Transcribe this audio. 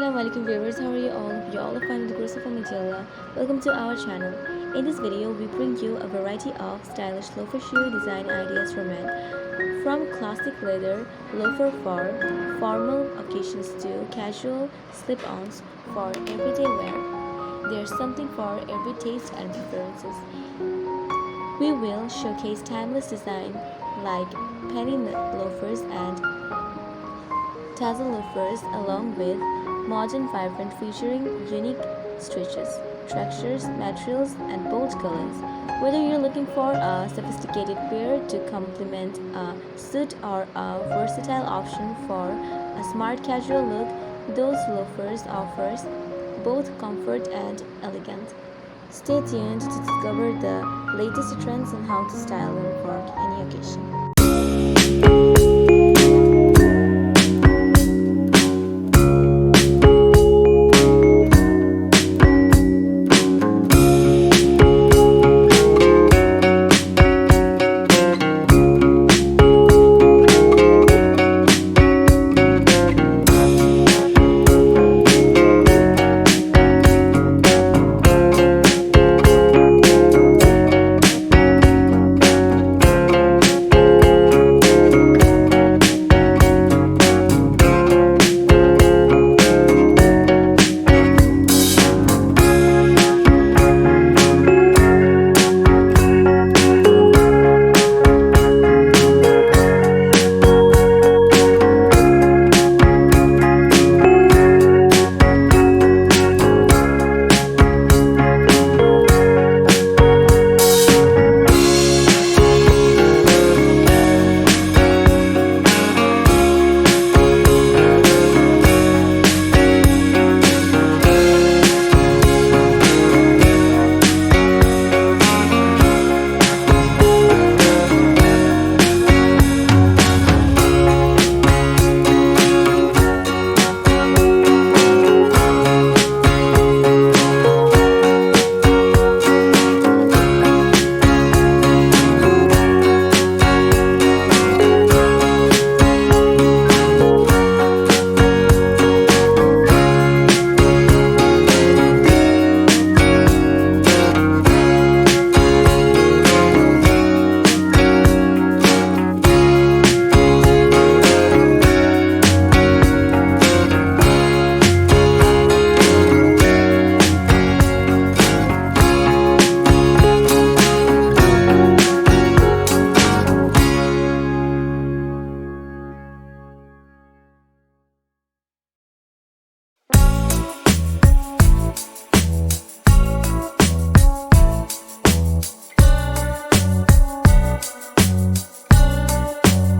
Assalamualaikum viewers, how are you all? Hope you all are fine with the grace of Allah. Welcome to our channel. In this video, we bring you a variety of stylish loafer shoe design ideas for men. From classic leather loafer for formal occasions to casual slip-ons for everyday wear, there's something for every taste and preferences. We will showcase timeless design like penny loafers and tassel loafers along with modern vibrant featuring unique stitches, textures, materials and bold colors. Whether you're looking for a sophisticated pair to complement a suit or a versatile option for a smart casual look, those loafers offers both comfort and elegance. Stay tuned to discover the latest trends on how to style them for any occasion.